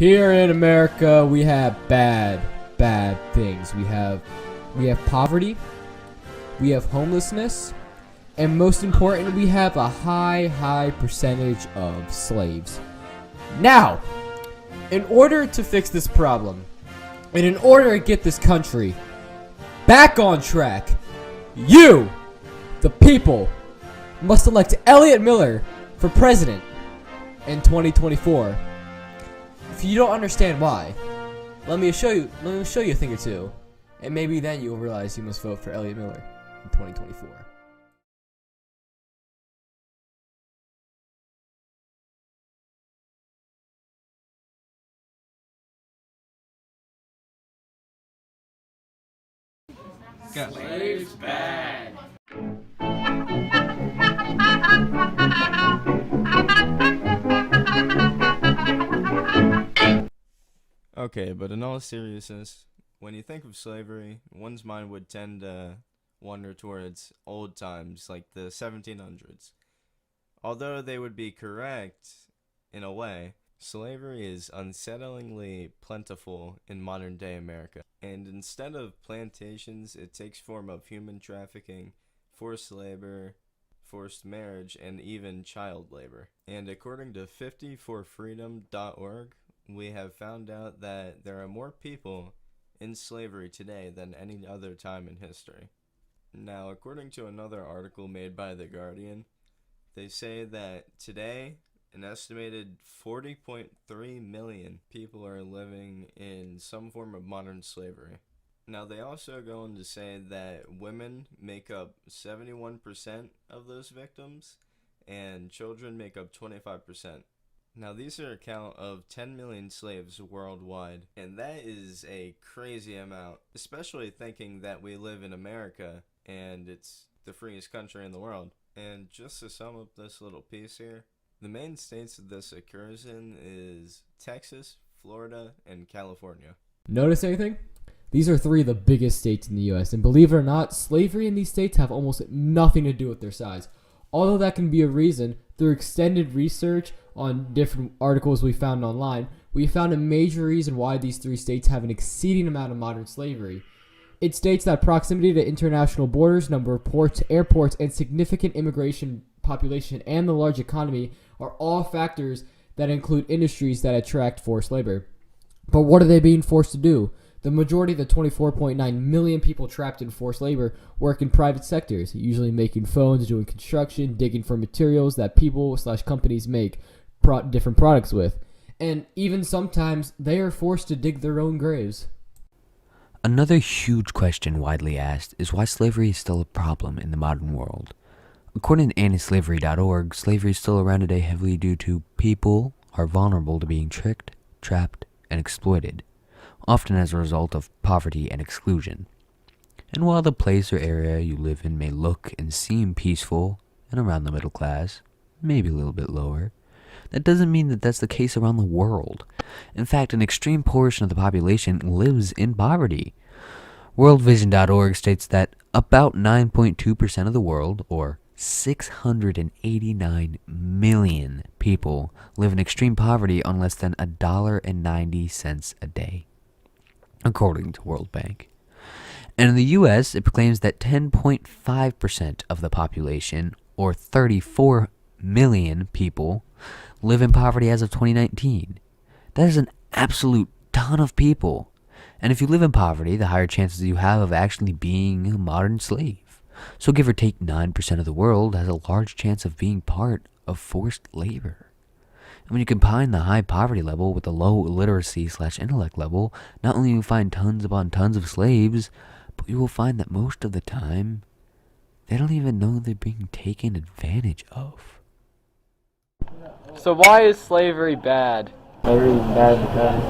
Here in America, we have bad things. We have poverty, we have homelessness, and most important, we have a high percentage of slaves. Now, in order to fix this problem, and in order to get this country back on track, you, the people, must elect Elliot Miller for president in 2024. If you don't understand why, let me show you a thing or two, and maybe then you'll realize you must vote for Elliot Miller in 2024. Slaves bad. Okay, but in all seriousness, when you think of slavery, one's mind would tend to wander towards old times like the 1700s. Although they would be correct in a way, slavery is unsettlingly plentiful in modern day America. And instead of plantations, it takes form of human trafficking, forced labor, forced marriage, and even child labor. And according to 50forfreedom.org, we have found out that there are more people in slavery today than any other time in history. Now, according to another article made by The Guardian, they say that today, an estimated 40.3 million people are living in some form of modern slavery. Now, they also go on to say that women make up 71% of those victims, and children make up 25%. Now, these are a count of 10 million slaves worldwide, and that is a crazy amount, especially thinking that we live in America, and it's the freest country in the world. And just to sum up this little piece here, the main states that this occurs in is Texas, Florida, and California. Notice anything? These are three of the biggest states in the U.S., and believe it or not, slavery in these states have almost nothing to do with their size. Although that can be a reason, through extended research on different articles we found online, we found a major reason why these three states have an exceeding amount of modern slavery. It states that proximity to international borders, number of ports, airports, and significant immigration population and the large economy are all factors that include industries that attract forced labor. But what are they being forced to do? The majority of the 24.9 million people trapped in forced labor work in private sectors, usually making phones, doing construction, digging for materials that people/companies make different products with. And even sometimes they are forced to dig their own graves. Another huge question widely asked is why slavery is still a problem in the modern world. According to antislavery.org, slavery is still around today heavily due to people are vulnerable to being tricked, trapped, and exploited, often as a result of poverty and exclusion. And while the place or area you live in may look and seem peaceful and around the middle class, maybe a little bit lower, that doesn't mean that that's the case around the world. In fact, an extreme portion of the population lives in poverty. WorldVision.org states that about 9.2% of the world, or 689 million people, live in extreme poverty on less than $1.90 a day, according to World Bank. And in the U.S., it proclaims that 10.5% of the population, or 34 million people, live in poverty as of 2019. That is an absolute ton of people. And if you live in poverty, the higher chances you have of actually being a modern slave. So give or take 9% of the world has a large chance of being part of forced labor. And when you combine the high poverty level with the low literacy/intellect level, not only will you find tons upon tons of slaves, but you will find that most of the time, they don't even know they're being taken advantage of. So why is slavery bad? Slavery is bad because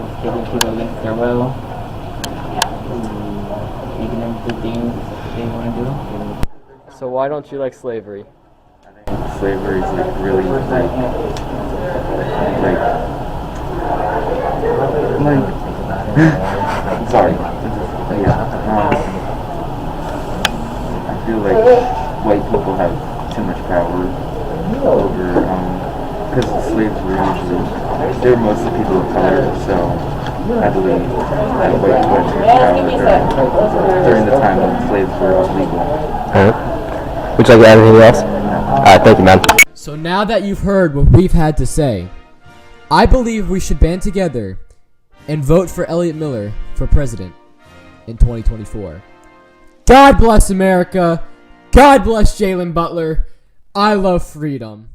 it's giving people against their will, making them do things they want to do. So why don't you like slavery? Slavery is really sorry. I feel like white people have too much power over, because the slaves were usually, they were mostly people of color, heavily at white during the time when slaves were illegal. Alright. Would you like to add anything else? Alright, thank you, man. So now that you've heard what we've had to say, I believe we should band together and vote for Elliot Miller for president in 2024. God bless America. God bless Jalen Butler. I love freedom.